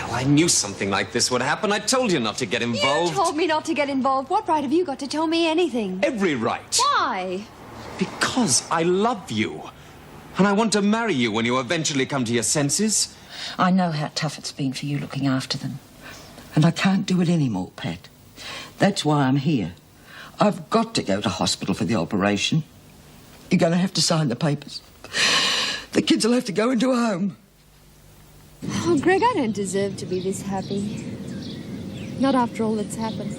Well, I knew something like this would happen. I told you not to get involved. You told me not to get involved. What right have you got to tell me anything? Every right. Why? Because I love you. And I want to marry you when you eventually come to your senses. I know how tough it's been for you looking after them. And I can't do it anymore, Pat. That's why I'm here. I've got to go to hospital for the operation. You're going to have to sign the papers. The kids will have to go into a home. Oh, Greg, I don't deserve to be this happy. Not after all that's happened.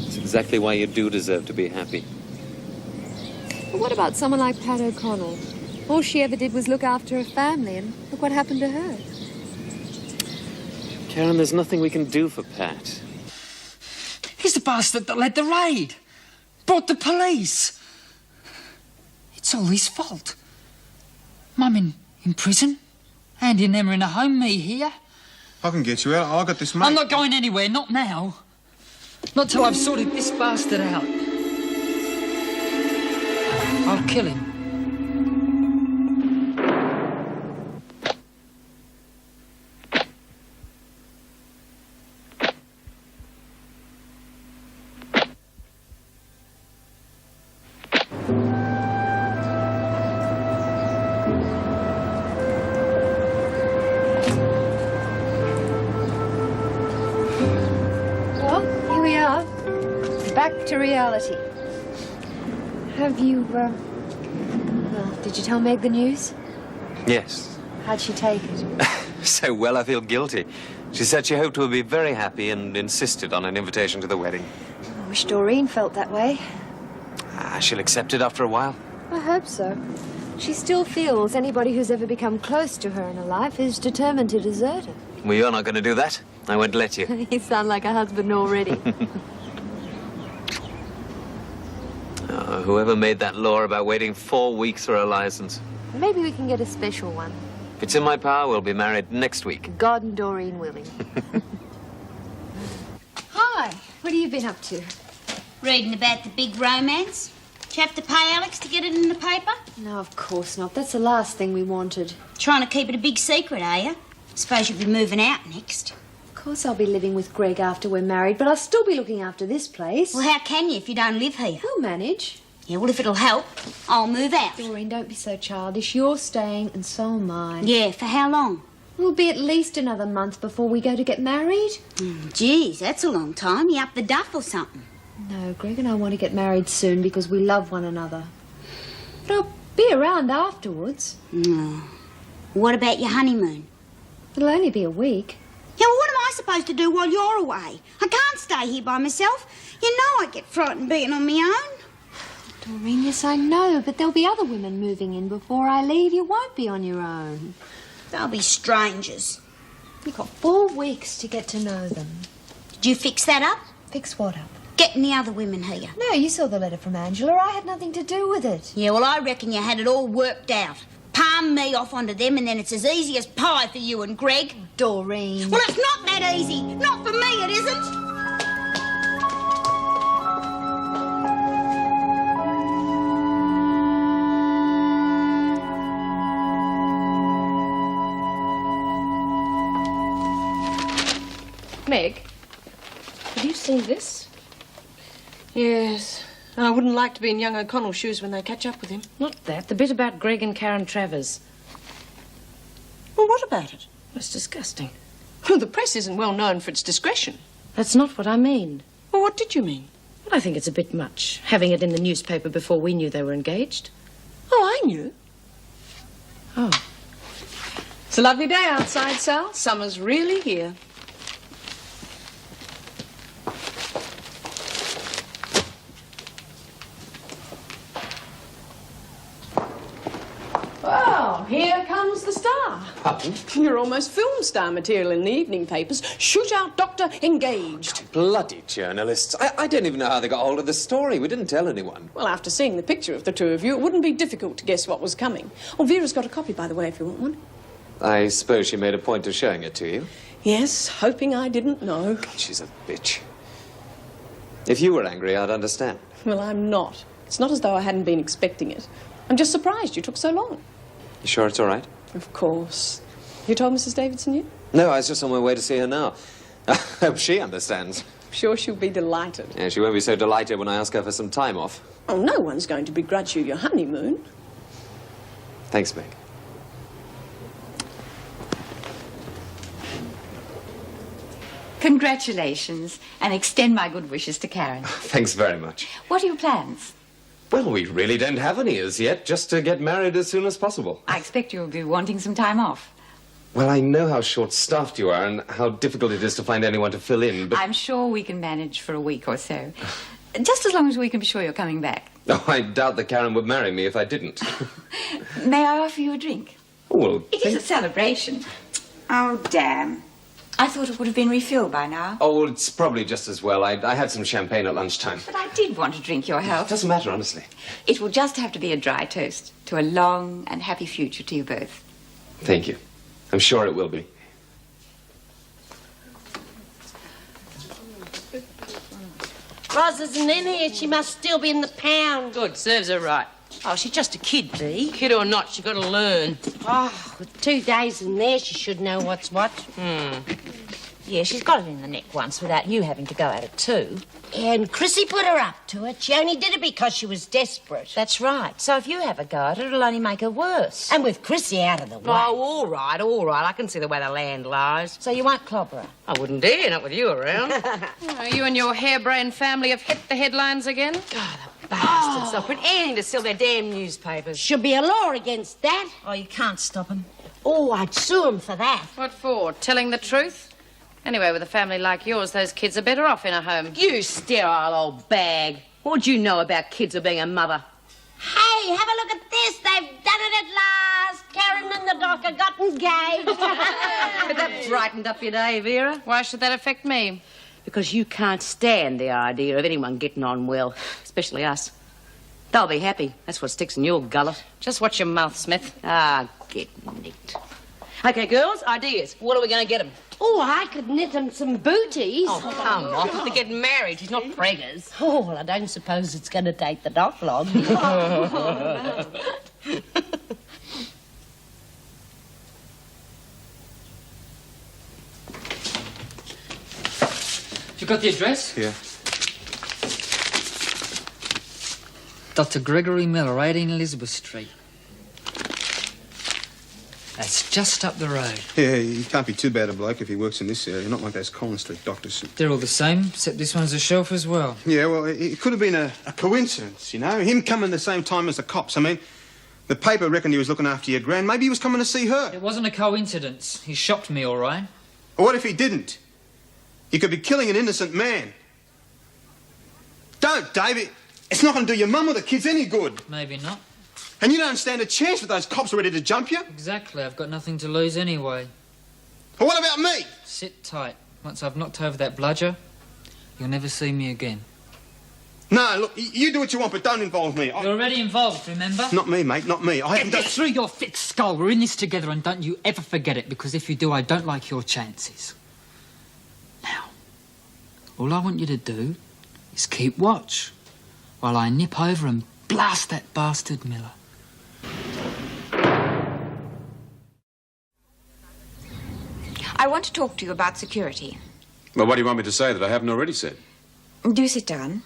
It's exactly why you do deserve to be happy. But what about someone like Pat O'Connell? All she ever did was look after her family, and look what happened to her. Karen, there's nothing we can do for Pat. He's the bastard that led the raid. Brought the police. It's all his fault. Mum in prison. Andy and Emma in a home, me here. I can get you out. I got this mate. I'm not going anywhere, not now. Not till I've sorted this bastard out. I'll kill him. Back to reality. Have you, well, did you tell Meg the news? Yes. How'd she take it? So well, I feel guilty. She said she hoped we'll be very happy and insisted on an invitation to the wedding. I wish Doreen felt that way. She'll accept it after a while. I hope so. She still feels anybody who's ever become close to her in her life is determined to desert her. Well, you're not going to do that. I won't let you. You sound like a husband already. Whoever made that law about waiting 4 weeks for a license. Maybe we can get a special one. If it's in my power, we'll be married next week. God and Doreen willing. Hi, what have you been up to? Reading about the big romance. Did you have to pay Alex to get it in the paper? No, of course not. That's the last thing we wanted. Trying to keep it a big secret, are you? Suppose you'll be moving out next. Of course I'll be living with Greg after we're married, but I'll still be looking after this place. Well, how can you if you don't live here? We'll manage. Yeah, well, if it'll help, I'll move out. Doreen, don't be so childish. You're staying and so am I. Yeah, for how long? It'll be at least another month before we go to get married. Geez, that's a long time. You up the duff or something? No, Greg and I want to get married soon because we love one another. But I'll be around afterwards. No. What about your honeymoon? It'll only be a week. Yeah, well, what am I supposed to do while you're away? I can't stay here by myself. You know I get frightened being on my own. Doreen, yes, I know, but there'll be other women moving in before I leave. You won't be on your own. They'll be strangers. You've got 4 weeks to get to know them. Did you fix that up? Fix what up? Getting the other women here. No, you saw the letter from Angela. I had nothing to do with it. Yeah, well, I reckon you had it all worked out. Palm me off onto them and then it's as easy as pie for you and Greg. Doreen. Well, it's not that easy. Not for me, it isn't. Meg, have you seen this? Yes. I wouldn't like to be in young O'Connell's shoes when they catch up with him. Not that. The bit about Greg and Karen Travers. Well, what about it? It's disgusting. Well, the press isn't well known for its discretion. That's not what I mean. Well, what did you mean? Well, I think it's a bit much, having it in the newspaper before we knew they were engaged. Oh, I knew. Oh. It's a lovely day outside, Sal. Summer's really here. Well, here comes the star. Pardon? You're almost film star material in the evening papers. Shoot out doctor engaged. Bloody journalists. I don't even know how they got hold of the story. We didn't tell anyone. Well, after seeing the picture of the two of you, it wouldn't be difficult to guess what was coming. Oh, Vera's got a copy, by the way, if you want one. I suppose she made a point of showing it to you. Yes, hoping I didn't know. She's a bitch. If you were angry, I'd understand. Well, I'm not. It's not as though I hadn't been expecting it. I'm just surprised you took so long. You sure it's all right? Of course. You told Mrs. Davidson yet? No, I was just on my way to see her now. I hope she understands. I'm sure she'll be delighted. Yeah, she won't be so delighted when I ask her for some time off. Oh, no one's going to begrudge you your honeymoon. Thanks, Meg. Congratulations, and extend my good wishes to Karen. Thanks very much. What are your plans? Well, we really don't have any as yet, just to get married as soon as possible. I expect you'll be wanting some time off. Well, I know how short-staffed you are and how difficult it is to find anyone to fill in, but... I'm sure we can manage for a week or so. Just as long as we can be sure you're coming back. Oh, I doubt that Karen would marry me if I didn't. May I offer you a drink? Well, It is a celebration. Oh, damn. I thought it would have been refilled by now. Oh, well, it's probably just as well. I had some champagne at lunchtime. But I did want to drink your health. It doesn't matter, honestly. It will just have to be a dry toast to a long and happy future to you both. Thank you. I'm sure it will be. Roz isn't in here. She must still be in the pound. Good, serves her right. Oh, she's just a kid, Bee. Kid or not, she got to learn. Oh, with 2 days in there, she should know what's what. Yeah, she's got it in the neck once without you having to go at it too. And Chrissy put her up to it. She only did it because she was desperate. That's right. So if you have a go at it, it'll only make her worse. And with Chrissy out of the way. Oh, all right, all right. I can see the way the land lies. So you won't clobber her? I wouldn't dare, not with you around. Oh, you and your harebrained family have hit the headlines again? God, the bastards. They'll print anything to sell their damn newspapers. Should be a law against that. Oh, you can't stop them. Oh, I'd sue 'em for that. What for? Telling the truth? Anyway, with a family like yours, those kids are better off in a home. You sterile old bag. What do you know about kids or being a mother? Hey, have a look at this. They've done it at last. Karen and the doc have got engaged. But that brightened up your day, Vera. Why should that affect me? Because you can't stand the idea of anyone getting on well, especially us. They'll be happy. That's what sticks in your gullet. Just watch your mouth, Smith. Ah, get nicked. Okay, girls, ideas. What are we going to get them? Oh, I could knit 'em some booties. Oh, come on. They're getting married. She's not preggers. Oh, well, I don't suppose it's going to take the doc long. You got the address? Yeah. Dr. Gregory Miller, 18 Elizabeth Street. That's just up the road. Yeah, he can't be too bad a bloke if he works in this area. Not like those Collins Street doctors. They're all the same, except this one's a shelf as well. Yeah, well, it could have been a coincidence, you know? Him coming the same time as the cops. I mean, the paper reckoned he was looking after your gran. Maybe he was coming to see her. It wasn't a coincidence. He shocked me, all right. Or what if he didn't? You could be killing an innocent man. Don't, David. It's not going to do your mum or the kids any good. Maybe not. And you don't stand a chance with those cops ready to jump you. Exactly. I've got nothing to lose anyway. Well, what about me? Sit tight. Once I've knocked over that bludger, you'll never see me again. No, look, you do what you want, but don't involve me. You're already involved, remember? Not me, mate, not me. I haven't Get done... through your thick skull. We're in this together, and don't you ever forget it, because if you do, I don't like your chances. Now, all I want you to do is keep watch while I nip over and blast that bastard Miller. I want to talk to you about security. Well, what do you want me to say that I haven't already said? Do sit down.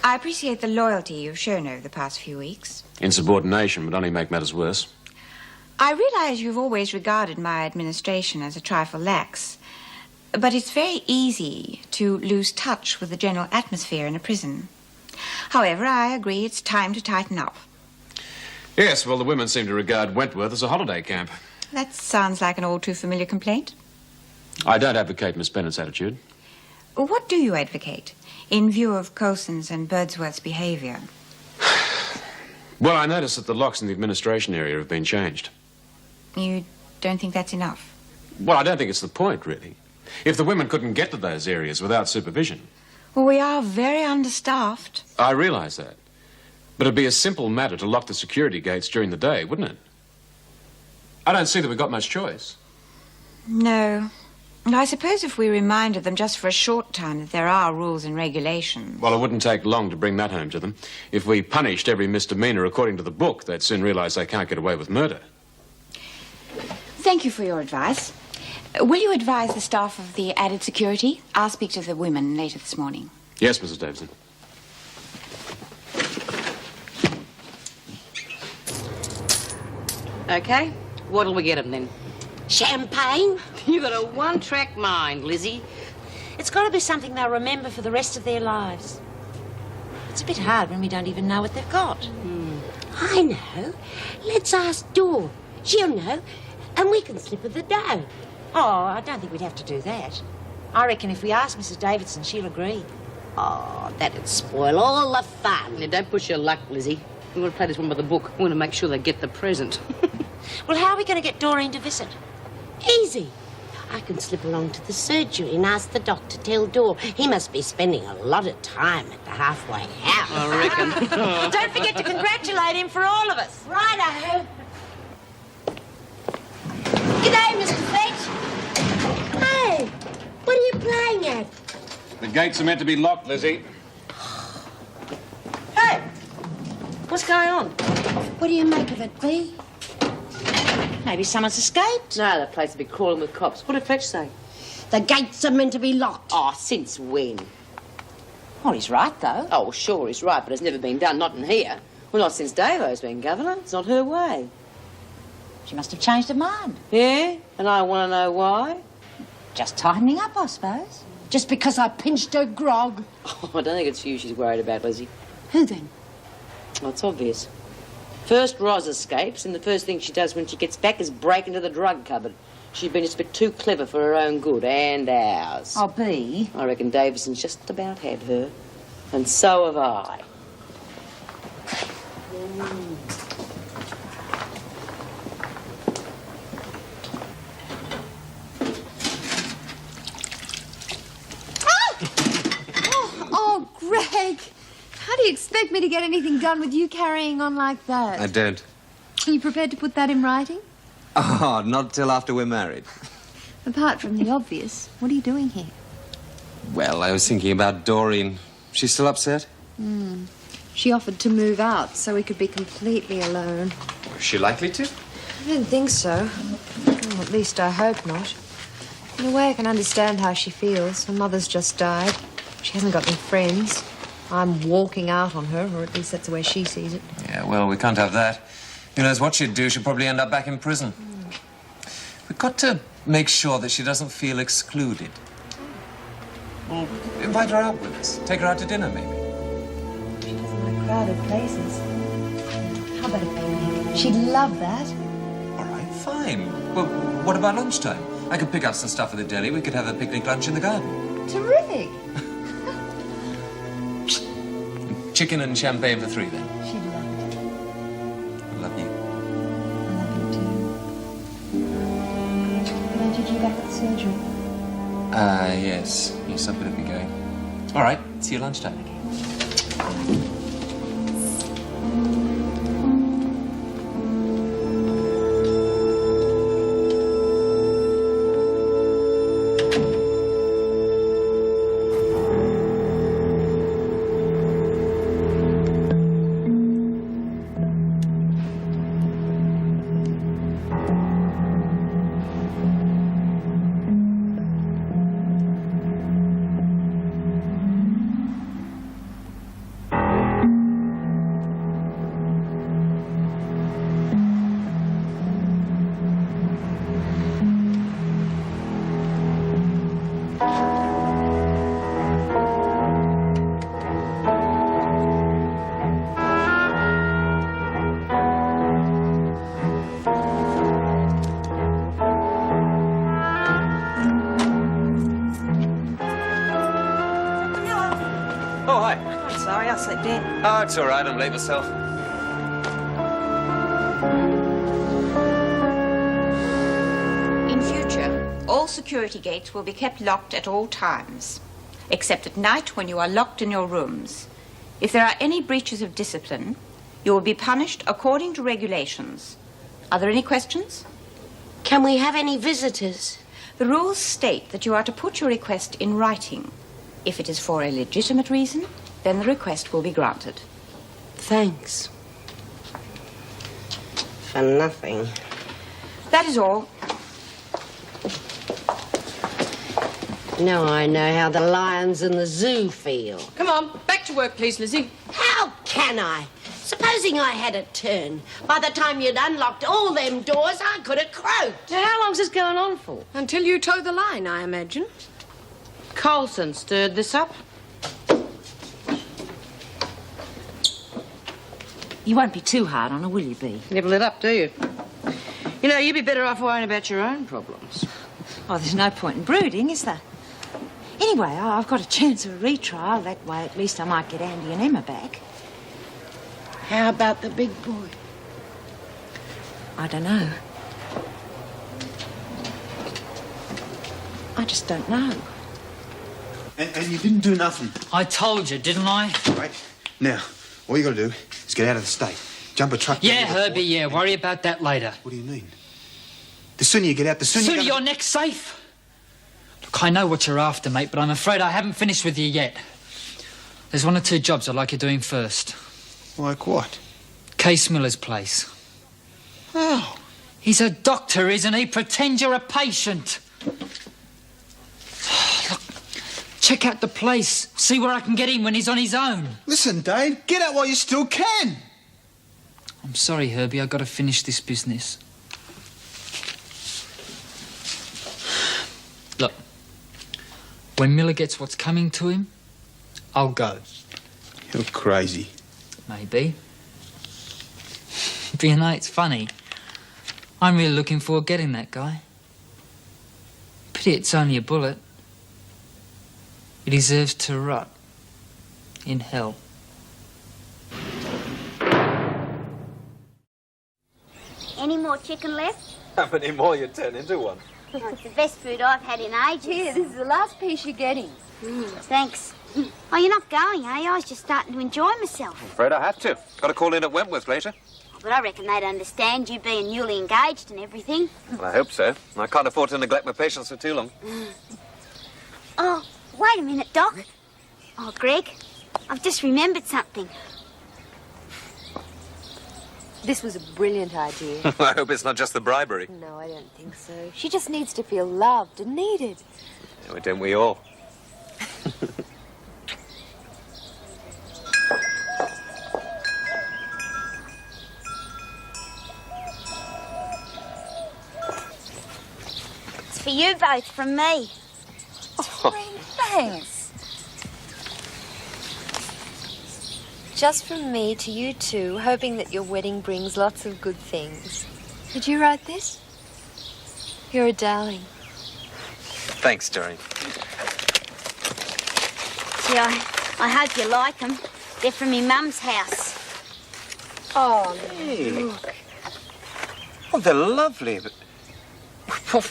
I appreciate the loyalty you've shown over the past few weeks. Insubordination would only make matters worse. I realize you've always regarded my administration as a trifle lax, but it's very easy to lose touch with the general atmosphere in a prison. However, I agree it's time to tighten up. Yes, well, the women seem to regard Wentworth as a holiday camp. That sounds like an all too familiar complaint. I don't advocate Miss Bennett's attitude. What do you advocate in view of Coulson's and Birdsworth's behavior? Well, I noticed that the locks in the administration area have been changed. You don't think that's enough? Well, I don't think it's the point, really. If the women couldn't get to those areas without supervision... Well, we are very understaffed. I realise that. But it'd be a simple matter to lock the security gates during the day, wouldn't it? I don't see that we've got much choice. No. And I suppose if we reminded them just for a short time that there are rules and regulations... Well, it wouldn't take long to bring that home to them. If we punished every misdemeanour according to the book, they'd soon realise they can't get away with murder. Thank you for your advice. Will you advise the staff of the added security? I'll speak to the women later this morning. Yes, Mrs. Davidson. Okay, what'll we get them then? Champagne? You've got a one-track mind, Lizzie. It's got to be something they'll remember for the rest of their lives. It's a bit hard when we don't even know what they've got. I know. Let's ask Dawn. She'll know. And we can slip her the dough. Oh, I don't think we'd have to do that. I reckon if we ask Mrs. Davidson, she'll agree. Oh, that'd spoil all the fun. Now, don't push your luck, Lizzie. We're going to play this one by the book. We want to make sure they get the present. Well, how are we going to get Doreen to visit? Easy. I can slip along to the surgery and ask the doc to tell Dawn. He must be spending a lot of time at the halfway house. I reckon. Don't forget to congratulate him for all of us. Righto. G'day, Mr. Fletch. Hey, what are you playing at? The gates are meant to be locked, Lizzie. Hey, what's going on? What do you make of it, Bea? Maybe someone's escaped. No, that place will be crawling with cops. What did Fletch say? The gates are meant to be locked. Oh, since when? Well, he's right, though. Oh, sure, he's right, but it's never been done, not in here. Well, not since Davo's been governor. It's not her way. She must have changed her mind. Yeah? And I want to know why? Just tightening up, I suppose. Just because I pinched her grog. Oh, I don't think it's you she's worried about, Lizzie. Who then? Well, it's obvious. First, Roz escapes, and the first thing she does when she gets back is break into the drug cupboard. She's been just a bit too clever for her own good and ours. Oh, Bea. I reckon Davidson's just about had her. And so have I. Oh, Greg. How do you expect me to get anything done with you carrying on like that? I don't. Are you prepared to put that in writing? Oh, not till after we're married. Apart from the obvious, what are you doing here? Well, I was thinking about Doreen. She's still upset? She offered to move out so we could be completely alone. Was she likely to? I don't think so. Well, at least I hope not. In a way, I can understand how she feels. Her mother's just died. She hasn't got any friends. I'm walking out on her, or at least that's the way she sees it. Yeah, well, we can't have that. Who knows what she'd do? She'd probably end up back in prison. We've got to make sure that she doesn't feel excluded. Well, invite her out with us. Take her out to dinner, maybe. She doesn't like crowded places. How about a picnic? She'd love that. All right, fine. Well, what about lunchtime? I could pick up some stuff at the deli. We could have a picnic lunch in the garden. Terrific. Chicken and champagne for 3, then. She'd love it. I love you. I love you too. When did you back at the surgery? Yes. Yes, I better be going. All right, see you lunchtime. Sorry, I slipped in. Oh, it's all right. I'm late myself. In future, all security gates will be kept locked at all times, except at night when you are locked in your rooms. If there are any breaches of discipline, you will be punished according to regulations. Are there any questions? Can we have any visitors? The rules state that you are to put your request in writing. If it is for a legitimate reason, then the request will be granted. Thanks. For nothing. That is all. Now I know how the lions in the zoo feel. Come on, back to work, please, Lizzie. How can I? Supposing I had a turn. By the time you'd unlocked all them doors, I could have croaked. Now, how long's this going on for? Until you toe the line, I imagine. Coulson stirred this up. You won't be too hard on her, will you, Bee? Never let up, do you? You know, you'd be better off worrying about your own problems. Oh, there's no point in brooding, is there? Anyway, I've got a chance of a retrial. That way, at least I might get Andy and Emma back. How about the big boy? I don't know. I just don't know. And you didn't do nothing. I told you, didn't I? Right. Now, all you got to do is get out of the state. Jump a truck. Yeah, Herbie, yeah. Worry about that later. What do you mean? The sooner you get out, the sooner Sooner your neck's safe. Look, I know what you're after, mate, but I'm afraid I haven't finished with you yet. There's 1 or 2 jobs I'd like you doing first. Like what? Case Miller's place. How? He's a doctor, isn't he? Pretend you're a patient. Look, check out the place. See where I can get him when he's on his own. Listen, Dave, get out while you still can. I'm sorry, Herbie, I've got to finish this business. Look, when Miller gets what's coming to him, I'll go. You're crazy. Maybe. But you know, it's funny. I'm really looking forward to getting that guy. Pity it's only a bullet. He deserves to rot in hell. Any more chicken left? How many more you turn into one? Oh, it's the best food I've had in ages. Here, this is the last piece you're getting. Thanks. Oh, you're not going, are you? I was just starting to enjoy myself. Afraid I have to. Got to call in at Wentworth later. But I reckon they'd understand you being newly engaged and everything. Well, I hope so. I can't afford to neglect my patients for too long. Oh, wait a minute, Doc. Oh, Greg, I've just remembered something. This was a brilliant idea. I hope it's not just the bribery. No, I don't think so. She just needs to feel loved and needed. Yeah, well, don't we all? It's for you both from me. Thanks. Just from me to you two, hoping that your wedding brings lots of good things. Did you write this? You're a darling. Thanks, Doreen. See, I hope you like them. They're from my mum's house. Oh, Hey. look. Oh, they're lovely, but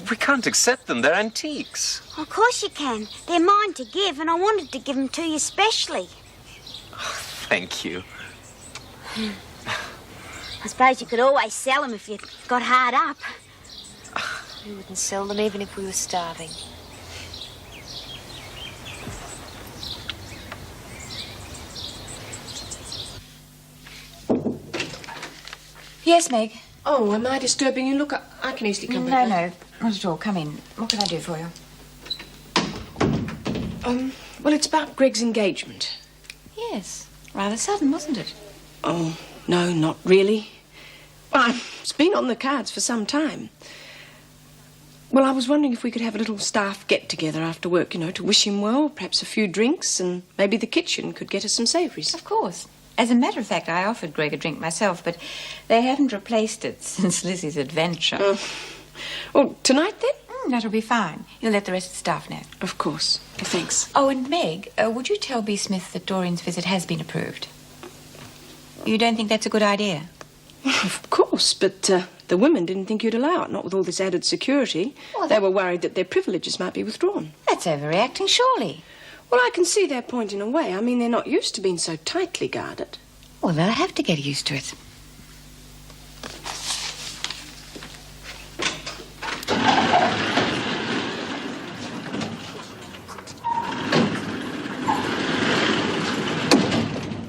we can't accept them. They're antiques. Of course you can. They're mine to give, and I wanted to give them to you specially. Thank you. I suppose you could always sell them if you got hard up. We wouldn't sell them even if we were starving. Yes, Meg? Oh, am I disturbing you? Look, I can easily come back. No, not at all. Come in. What can I do for you? Well, it's about Greg's engagement. Yes. Rather sudden, wasn't it? Oh, no, not really. Well, it's been on the cards for some time. Well, I was wondering if we could have a little staff get-together after work, you know, to wish him well, perhaps a few drinks, and maybe the kitchen could get us some savouries. Of course. As a matter of fact, I offered Greg a drink myself, but they haven't replaced it since Lizzie's adventure. Oh, tonight, then? That'll be fine. You'll let the rest of the staff know. Of course. Thanks. Oh, and Meg, would you tell B. Smith that Doreen's visit has been approved? You don't think that's a good idea? Of course, but the women didn't think you'd allow it, not with all this added security. Well, they were worried that their privileges might be withdrawn. That's overreacting, surely. Well, I can see their point in a way. I mean, they're not used to being so tightly guarded. Well, they'll have to get used to it.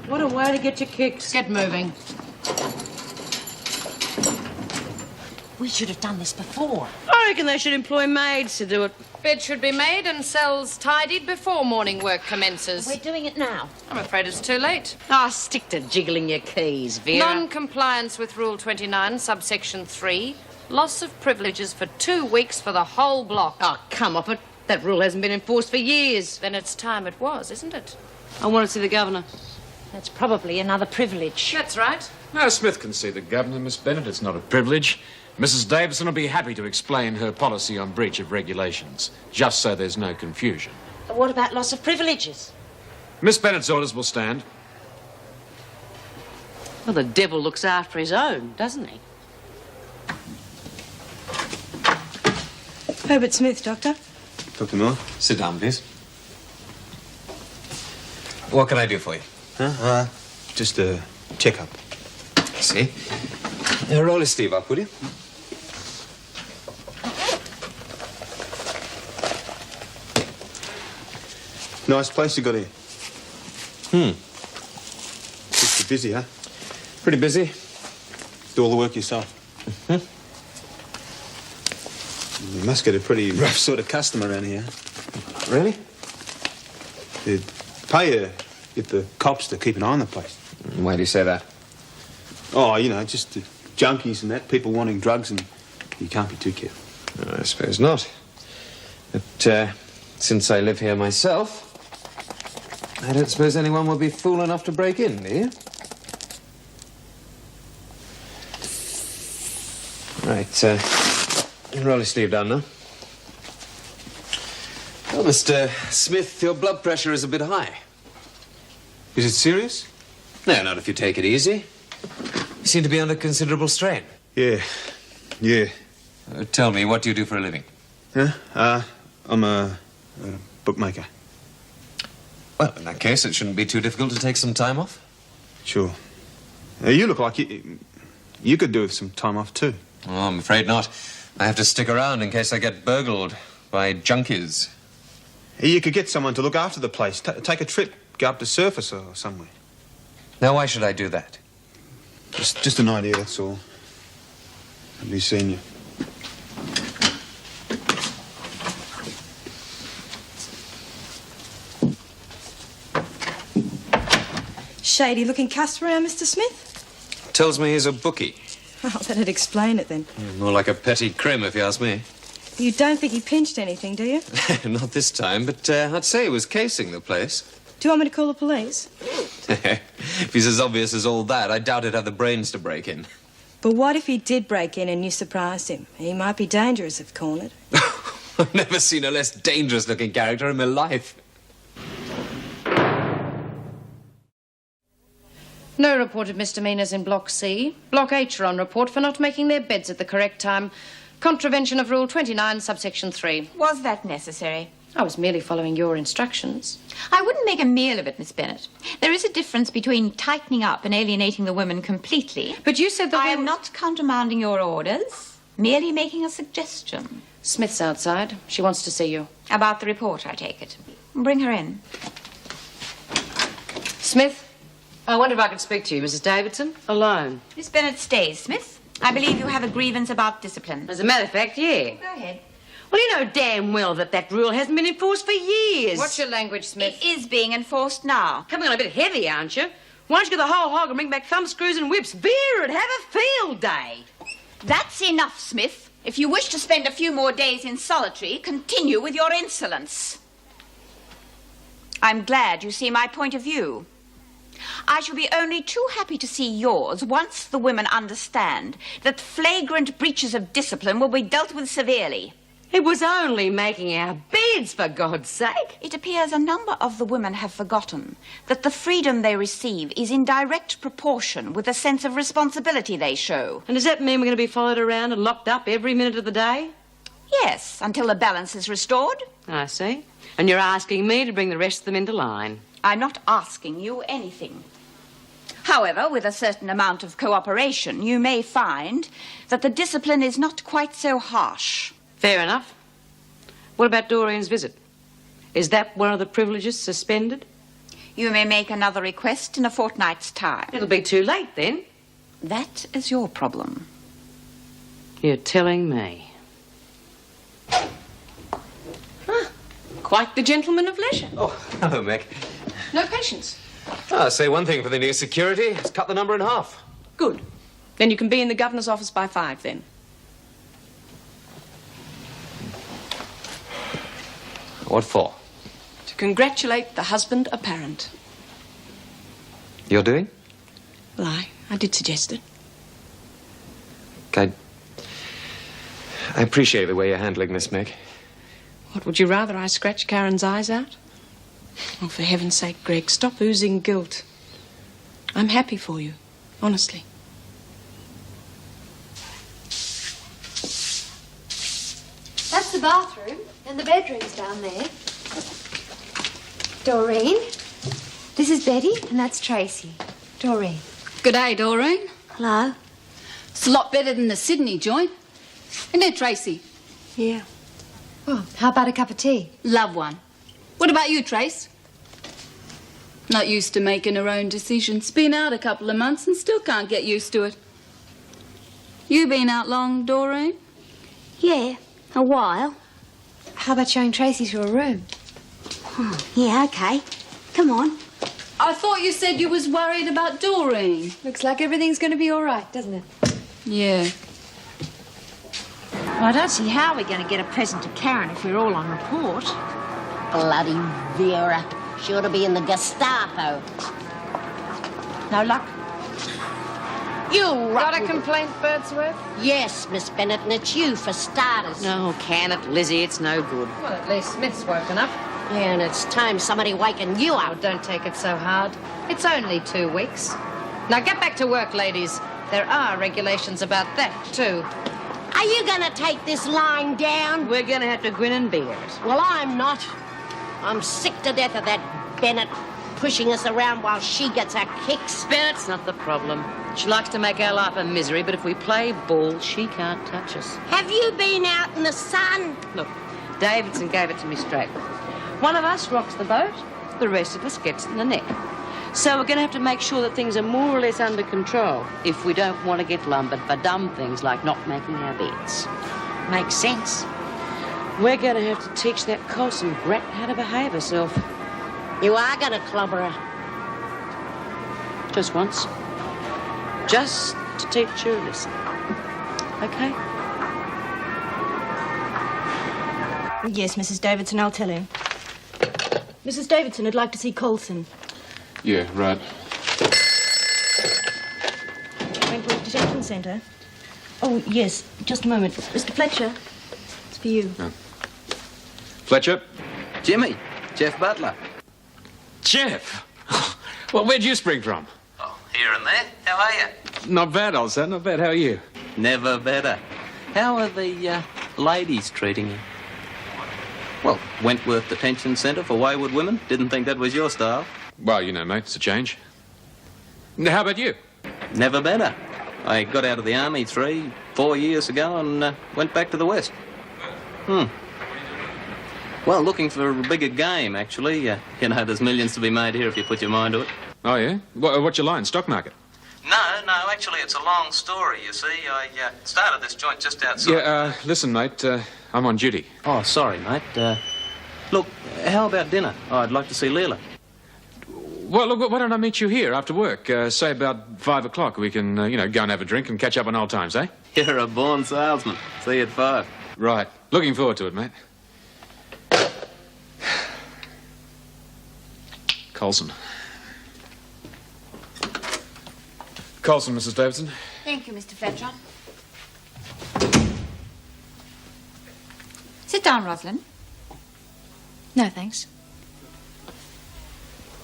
What a way to get your kicks. Get moving. We should have done this before. I reckon they should employ maids to do it. Bed should be made and cells tidied before morning work commences. We're doing it now. I'm afraid it's too late. Oh, stick to jiggling your keys, Vera. Non-compliance with Rule 29, subsection 3. Loss of privileges for 2 weeks for the whole block. Oh, come off it. That rule hasn't been enforced for years. Then it's time it was, isn't it? I want to see the governor. That's probably another privilege. That's right. No, Smith can see the governor, Miss Bennett. It's not a privilege. Mrs. Davison will be happy to explain her policy on breach of regulations, just so there's no confusion. What about loss of privileges? Miss Bennett's orders will stand. Well, the devil looks after his own, doesn't he? Herbert Smith, Doctor. Dr. Moore? Sit down, please. What can I do for you? Huh? Just a checkup. I see. Roll his sleeve up, will you? Nice place you got here. Just busy, huh? Pretty busy. Do all the work yourself. You must get a pretty rough sort of customer around here. Really? They'd pay you if the cops to keep an eye on the place. Why do you say that? Oh, you know, just the junkies and that, people wanting drugs, and you can't be too careful. I suppose not. But since I live here myself, I don't suppose anyone will be fool enough to break in, do you? Right, roll your sleeve down now. Well, Mr. Smith, your blood pressure is a bit high. Is it serious? No, not if you take it easy. You seem to be under considerable strain. Yeah. Tell me, what do you do for a living? Huh? I'm a bookmaker. Well, in that case, it shouldn't be too difficult to take some time off. Sure. You look like you could do with some time off, too. Oh, I'm afraid not. I have to stick around in case I get burgled by junkies. You could get someone to look after the place. Take a trip, go up to Surface or somewhere. Now, why should I do that? Just an idea, that's all. Nobody's seen you. Shady-looking customer, Mr. Smith? Tells me he's a bookie. Oh, that'd explain it, then. More like a petty crim, if you ask me. You don't think he pinched anything, do you? Not this time, but I'd say he was casing the place. Do you want me to call the police? If he's as obvious as all that, I doubt he'd have the brains to break in. But what if he did break in and you surprised him? He might be dangerous if cornered. I've never seen a less dangerous-looking character in my life. No reported misdemeanours in Block C. Block H are on report for not making their beds at the correct time. Contravention of Rule 29, subsection 3. Was that necessary? I was merely following your instructions. I wouldn't make a meal of it, Miss Bennett. There is a difference between tightening up and alienating the women completely. But you said that I am not countermanding your orders, merely making a suggestion. Smith's outside. She wants to see you. About the report, I take it. Bring her in. Smith? I wonder if I could speak to you, Mrs. Davidson, alone. Miss Bennett stays, Smith. I believe you have a grievance about discipline. As a matter of fact, yeah. Go ahead. Well, you know damn well that rule hasn't been enforced for years. What's your language, Smith? It is being enforced now. Coming on a bit heavy, aren't you? Why don't you go the whole hog and bring back thumbscrews and whips? Vera'd have a field day. That's enough, Smith. If you wish to spend a few more days in solitary, continue with your insolence. I'm glad you see my point of view. I shall be only too happy to see yours once the women understand that flagrant breaches of discipline will be dealt with severely. It was only making our beds, for God's sake. It appears a number of the women have forgotten that the freedom they receive is in direct proportion with the sense of responsibility they show. And does that mean we're going to be followed around and locked up every minute of the day? Yes, until the balance is restored. I see. And you're asking me to bring the rest of them into line. I'm not asking you anything. However, with a certain amount of cooperation, you may find that the discipline is not quite so harsh. Fair enough. What about Dorian's visit? Is that one of the privileges suspended? You may make another request in a fortnight's time. It'll be too late then. That is your problem. You're telling me. Quite the gentleman of leisure. Oh, hello, Mick. No patience. I'll say one thing for the new security. It's cut the number in half. Good. Then you can be in the governor's office by 5, then. What for? To congratulate the husband apparent. You're doing? Well, I did suggest it. I appreciate the way you're handling this, Mick. What, would you rather I scratch Karen's eyes out? Oh, for heaven's sake, Greg, stop oozing guilt. I'm happy for you, honestly. That's the bathroom, and the bedroom's down there. Doreen, this is Betty, and that's Tracy. Doreen. Good day, Doreen. Hello. It's a lot better than the Sydney joint. Isn't it, Tracy? Yeah. Well, how about a cup of tea? Love one. What about you, Trace? Not used to making her own decisions. Been out a couple of months and still can't get used to it. You been out long, Doreen? Yeah, a while. How about showing Tracy to her room? Oh, yeah, okay. Come on. I thought you said you was worried about Doreen. Looks like everything's going to be all right, doesn't it? Yeah. Well, I don't see how we're going to get a present to Karen if we're all on report. Bloody Vera. She ought to be in the Gestapo. No luck? You Got a rotten... complaint, Birdsworth? Yes, Miss Bennett, and it's you for starters. No, can it, Lizzie? It's no good. Well, at least Smith's woken up. Yeah, and it's time somebody waking you Oh, up. don't take it so hard. It's only 2 weeks. Now get back to work, ladies. There are regulations about that, too. Are you going to take this lying down? We're going to have to grin and bear it. Well, I'm not. I'm sick to death of that Bennett pushing us around while she gets her kicks. Bennett's not the problem. She likes to make our life a misery, but if we play ball, she can't touch us. Have you been out in the sun? Look, Davidson gave it to me straight. One of us rocks the boat, the rest of us gets in the net. So we're going to have to make sure that things are more or less under control if we don't want to get lumbered for dumb things like not making our beds. Makes sense. We're going to have to teach that Colson brat how to behave herself. You are going to clobber her. Just once. Just to teach her a lesson. Okay? Yes, Mrs. Davidson, I'll tell him. Mrs. Davidson, I'd like to see Colson. Yeah, right. Wentworth Detention Centre. Oh, yes, just a moment. Mr. Fletcher, it's for you. Oh. Fletcher? Jimmy, Jeff Butler. Jeff? Well, where'd you spring from? Oh, here and there. How are you? Not bad, old son, not bad. How are you? Never better. How are the ladies treating you? Well, Wentworth Detention Centre for Wayward Women. Didn't think that was your style. Well, you know, mate, it's a change. Now, how about you? Never better. I got out of the army 3-4 years ago and went back to the West. Well, looking for a bigger game, actually. You know, there's millions to be made here if you put your mind to it. Oh, yeah? What's your line? Stock market? No, actually, it's a long story, you see. I started this joint just outside... Yeah, listen, mate, I'm on duty. Oh, sorry, mate. Look, how about dinner? Oh, I'd like to see Leela. Well, look, why don't I meet you here after work? Say about 5 o'clock. We can, go and have a drink and catch up on old times, eh? You're a born salesman. See you at 5. Right. Looking forward to it, mate. Colson. Colson, Mrs. Davidson. Thank you, Mr. Fletcher. Sit down, Rosalind. No, thanks.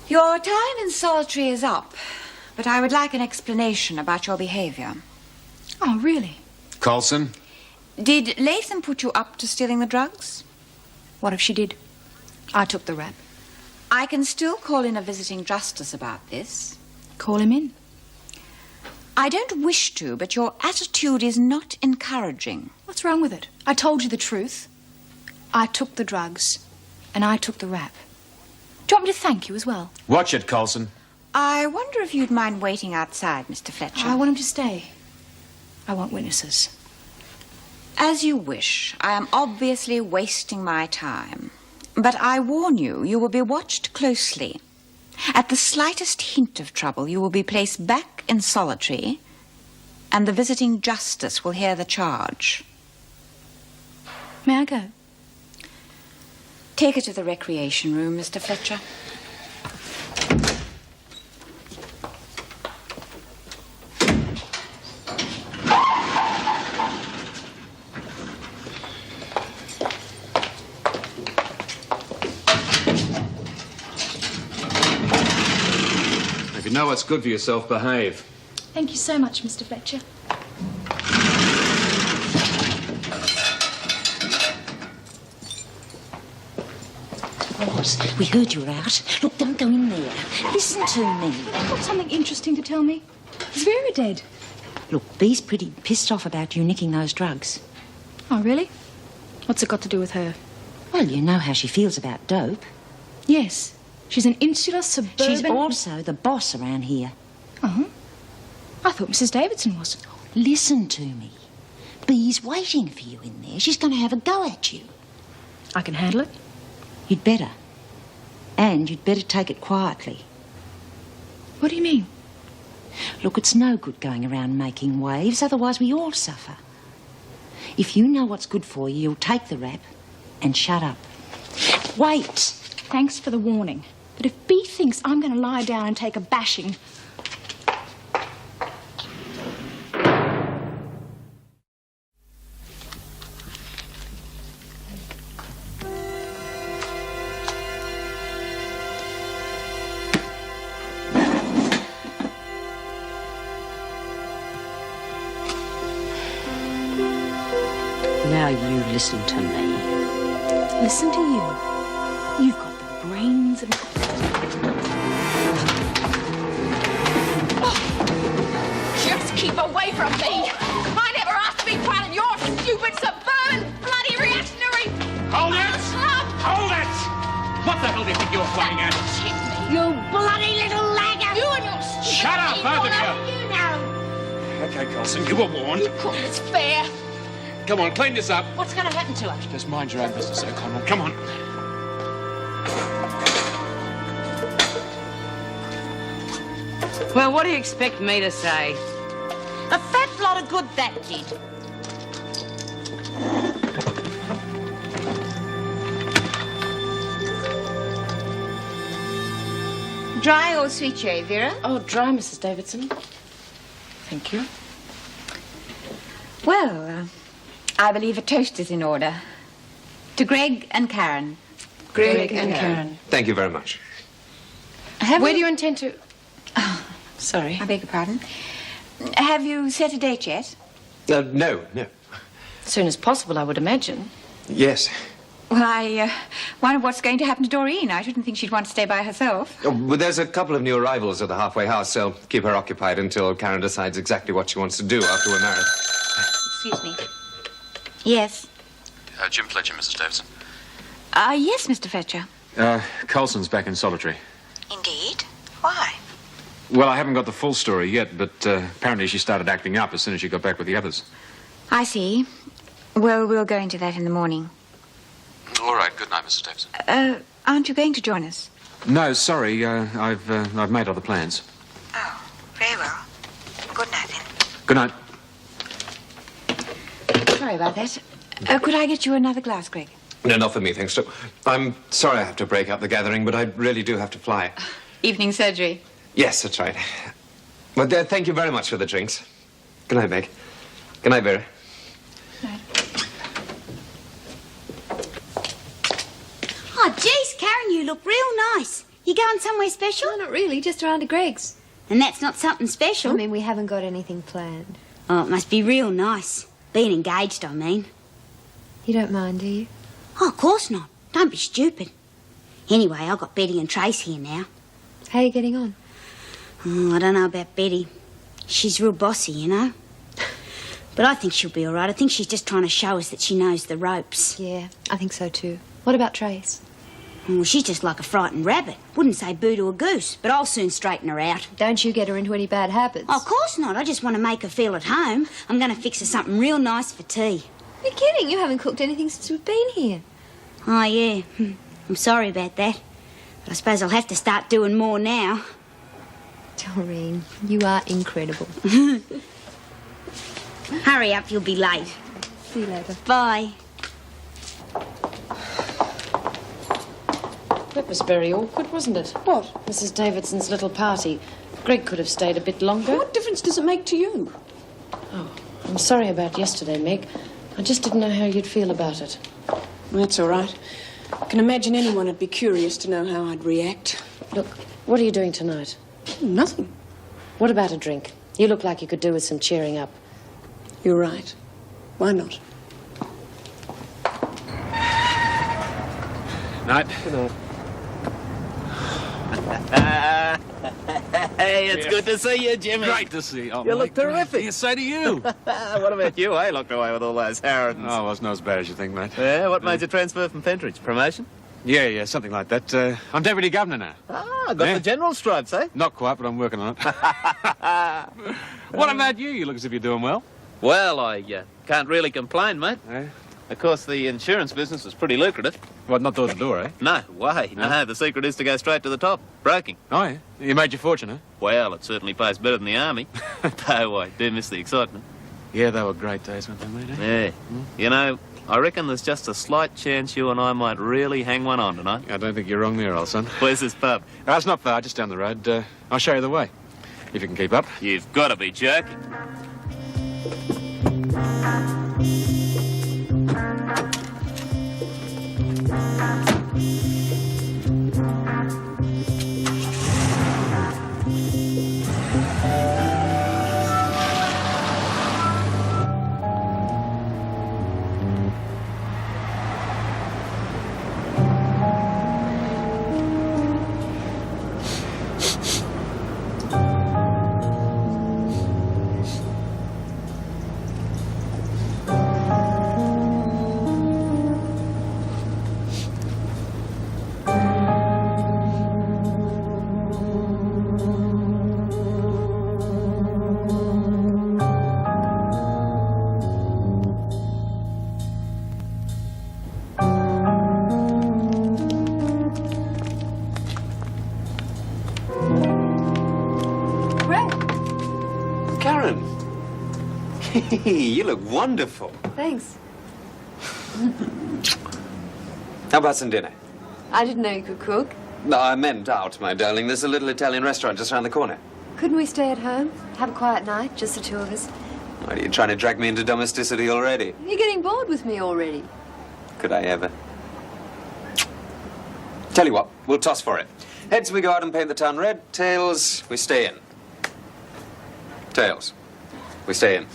Your time in solitary is up, but I would like an explanation about your behavior. Oh, really? Colson? Did Latham put you up to stealing the drugs? What if she did? I took the rap. I can still call in a visiting justice about this. Call him in. I don't wish to, but your attitude is not encouraging. What's wrong with it? I told you the truth. I took the drugs, and I took the rap. Do you want me to thank you as well? Watch it, Colson. I wonder if you'd mind waiting outside, Mr. Fletcher. I want him to stay. I want witnesses. As you wish. I am obviously wasting my time. But I warn you, you will be watched closely. At the slightest hint of trouble, you will be placed back in solitary, and the visiting justice will hear the charge. May I go? Take her to the recreation room, Mr. Fletcher. If you know what's good for yourself, behave. Thank you so much, Mr. Fletcher. Ross, we heard you were out. Look, don't go in there. Listen to me. I've got something interesting to tell me. Is Vera dead? Look, Bee's pretty pissed off about you nicking those drugs. Oh, really? What's it got to do with her? Well, you know how she feels about dope. Yes. She's an insular, suburban... She's also the boss around here. Oh? I thought Mrs. Davidson was. Listen to me. Bee's waiting for you in there. She's going to have a go at you. I can handle it. You'd better. And you'd better take it quietly. What do you mean? Look, it's no good going around making waves, otherwise we all suffer. If you know what's good for you, you'll take the rap and shut up. Wait! Thanks for the warning. But if Bee thinks I'm going to lie down and take a bashing... Now you listen to me. Listen to you. You've got the brains and... Oh, just keep away from me. I never asked to be part of your stupid, suburban, bloody reactionary... Hold it! Club. Hold it! What the hell do you think you're flying at? You bloody little lagger! You and your stupid... Shut up, both of you! You know. Okay, Colson, you were warned. You call this fair? Come on, clean this up. What's going to happen to her? Just mind your own business, O'Connell. Come on. Well, what do you expect me to say? A fat lot of good that did. Dry or sweet cherry, Vera? Oh, dry, Mrs. Davidson. Thank you. Well, I believe a toast is in order. To Greg and Karen. Greg and Karen. Thank you very much. Where do you intend to... Oh, sorry. I beg your pardon. Have you set a date yet? No. As soon as possible, I would imagine. Yes. Well, I wonder what's going to happen to Doreen. I shouldn't think she'd want to stay by herself. Oh, well, there's a couple of new arrivals at the halfway house, so keep her occupied until Karen decides exactly what she wants to do after we're married. Excuse me. Yes. Jim Fletcher, Mrs. Davidson. Yes, Mr. Fletcher. Colson's back in solitary. Indeed? Why? Well, I haven't got the full story yet, but apparently she started acting up as soon as she got back with the others. I see. Well, we'll go into that in the morning. All right. Good night, Mrs. Davidson. Aren't you going to join us? No, sorry. I've made other plans. Oh, very well. Good night, then. Good night. Sorry about that. Could I get you another glass, Greg? No, not for me, thanks. So, I'm sorry I have to break up the gathering, but I really do have to fly. Evening surgery. Yes, that's right. Well, thank you very much for the drinks. Good night, Meg. Good night, Vera. Oh, geez, Karen, you look real nice. You going somewhere special? No, not really, just around to Greg's. And that's not something special? I mean, we haven't got anything planned. Oh, it must be real nice. Being engaged, I mean. You don't mind, do you? Oh, of course not. Don't be stupid. Anyway, I've got Betty and Trace here now. How are you getting on? Oh, I don't know about Betty. She's real bossy, you know. But I think she'll be all right. I think she's just trying to show us that she knows the ropes. Yeah, I think so too. What about Trace? Oh, she's just like a frightened rabbit. Wouldn't say boo to a goose, but I'll soon straighten her out. Don't you get her into any bad habits? Oh, of course not. I just want to make her feel at home. I'm going to fix her something real nice for tea. You're kidding. You haven't cooked anything since we've been here. Oh, yeah. I'm sorry about that. But I suppose I'll have to start doing more now. Doreen, you are incredible. Hurry up, you'll be late. See you later. Bye. That was very awkward, wasn't it? What? Mrs. Davidson's little party. Greg could have stayed a bit longer. What difference does it make to you? Oh, I'm sorry about yesterday, Meg. I just didn't know how you'd feel about it. That's all right. I can imagine anyone would be curious to know how I'd react. Look, what are you doing tonight? Nothing. What about a drink? You look like you could do with some cheering up. You're right. Why not? Night. Good night. Hey, it's good to see you, Jimmy. Great to see you. Oh, You look terrific. Yes, so do you. What about you? I locked away with all those Harridans. Oh, it wasn't as bad as you think, mate. Yeah, what made you transfer from Pentridge? Promotion? Yeah, something like that. I'm Deputy Governor now. Ah, got the general stripes, eh? Not quite, but I'm working on it. What about you? You look as if you're doing well. Well, I can't really complain, mate. Eh? Of course, the insurance business is pretty lucrative. What, not door to door, eh? No way. No, the secret is to go straight to the top. Broking. Oh, yeah? You made your fortune, huh? Well, it certainly pays better than the army. Though I do miss the excitement. Yeah, they were great days, weren't they, mate? Yeah. You know, I reckon there's just a slight chance you and I might really hang one on tonight. I don't think you're wrong there, old son. Where's this pub? It's not far, just down the road. I'll show you the way, if you can keep up. You've got to be joking. You look wonderful. Thanks. How about some dinner? I didn't know you could cook. No, I meant out, my darling. There's a little Italian restaurant just around the corner. Couldn't we stay at home? Have a quiet night, just the two of us? What, are you trying to drag me into domesticity already? You're getting bored with me already. Could I ever? Tell you what, we'll toss for it. Heads, we go out and paint the town red. Tails, we stay in. Tails, we stay in.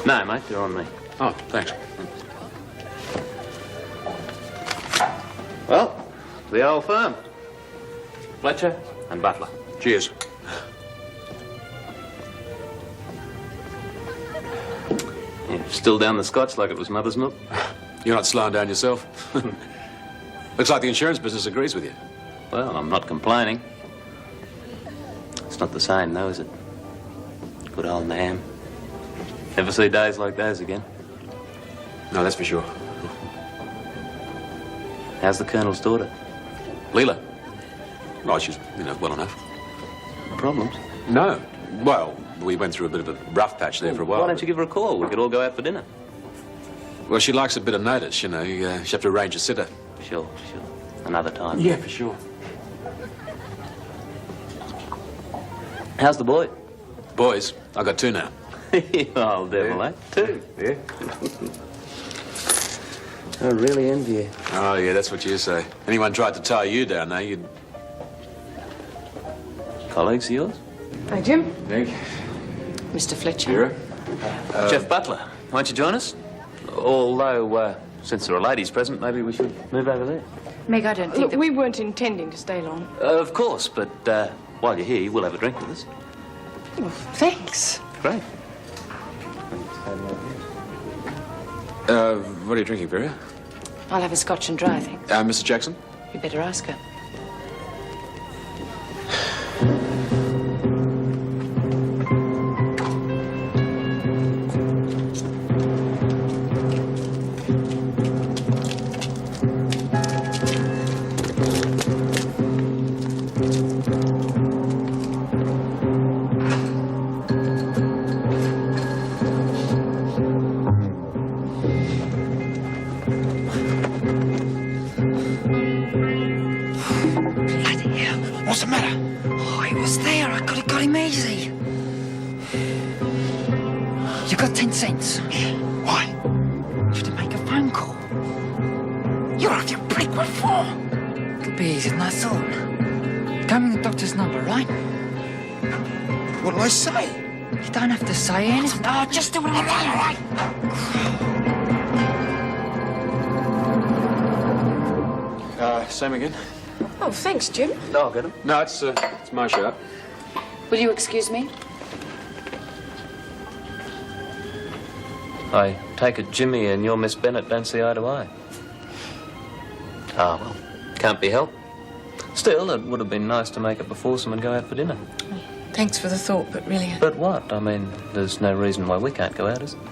No, mate, you're on me. Oh, thanks. Well, the old firm. Fletcher and Butler. Cheers. You're still down the scotch like it was mother's milk? You're not slowing down yourself. Looks like the insurance business agrees with you. Well, I'm not complaining. It's not the same, though, is it? Good old Nam. Never see days like those again. No, that's for sure. How's the Colonel's daughter? Leela? Oh, she's, well enough. Problems? No. Well, we went through a bit of a rough patch there for a while. Why don't you give her a call? We could all go out for dinner. Well, she likes a bit of notice, you have to arrange a sitter. Sure. Another time. Yeah, for sure. How's the boy? Boys, I got two now. You old devil, eh? Two? Yeah. I really envy you. Oh, yeah, that's what you say. Anyone tried to tie you down now, you'd... Colleagues of yours? Hi, Jim. Nick. Mr. Fletcher. Vera. Jeff Butler, won't you join us? Although, since there are ladies present, maybe we should move over there. Meg, I don't think Look, that... we weren't intending to stay long. Of course, but while you're here, you will have a drink with us. Well, thanks. Great. What are you drinking, Vera? I'll have a scotch and dry, thanks. Mr. Jackson? You better ask her. sense. Why? You to make a phone call. You're off your prick. What for? It'll be easier than I thought. Tell me the doctor's number, right? What'll I say? You don't have to say anything. Oh, just do whatever you like. Same again? Oh, thanks, Jim. No, I'll get him. No, it's my shirt. Will you excuse me? I take it Jimmy and your Miss Bennett don't see eye to eye. Ah, well, can't be helped. Still, it would have been nice to make it before someone go out for dinner. Thanks for the thought, but really... But what? I mean, there's no reason why we can't go out, is there?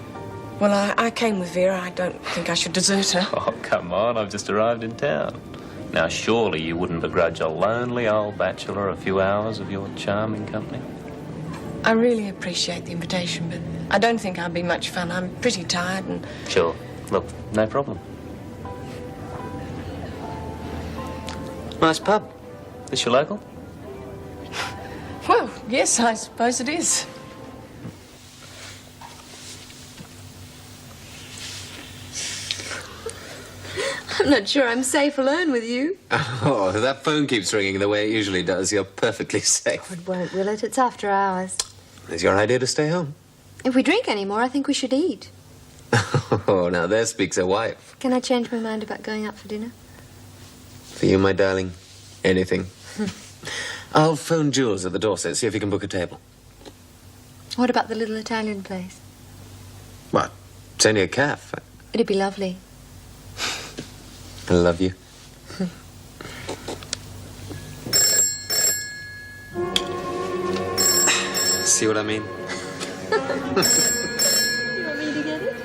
Well, I came with Vera. I don't think I should desert her. Oh, come on, I've just arrived in town. Now, surely you wouldn't begrudge a lonely old bachelor a few hours of your charming company? I really appreciate the invitation, but I don't think I'll be much fun. I'm pretty tired and... Sure. Look, no problem. Nice pub. This your local? Well, yes, I suppose it is. I'm not sure I'm safe alone with you. Oh, if that phone keeps ringing the way it usually does, you're perfectly safe. It won't, will it? It's after hours. Is your idea to stay home? If we drink any more, I think we should eat. Oh, now there speaks a wife. Can I change my mind about going out for dinner? For you, my darling, anything. I'll phone Jules at the Dorset, see if he can book a table. What about the little Italian place? What? It's only a cafe. It'd be lovely. I love you. See what I mean? You want me to get it?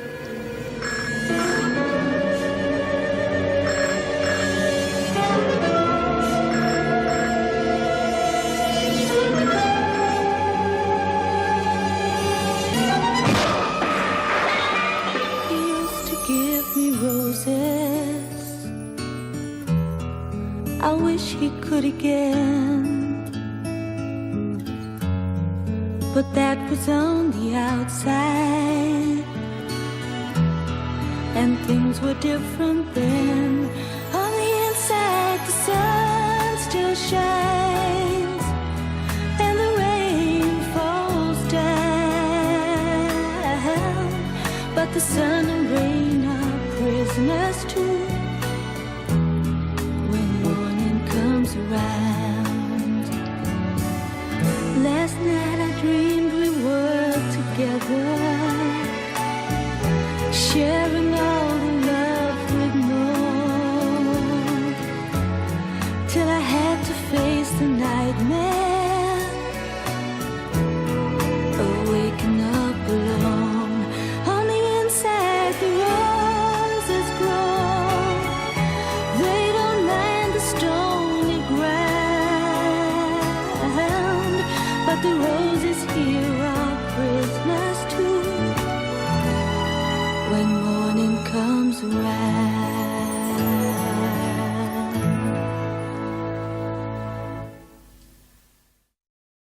He used to give me roses. I wish he could again. But that was on the outside, and things were different then. On the inside, the sun still shines, and the rain falls down. But the sun and rain are prisoners too when morning comes around. Last night I dreamed we were together, sharing all the love we'd known, till I had to face the nightmare of waking up alone. On the inside the roses grow, they don't mind the stony ground, but the roses here are prisoners too when morning comes around.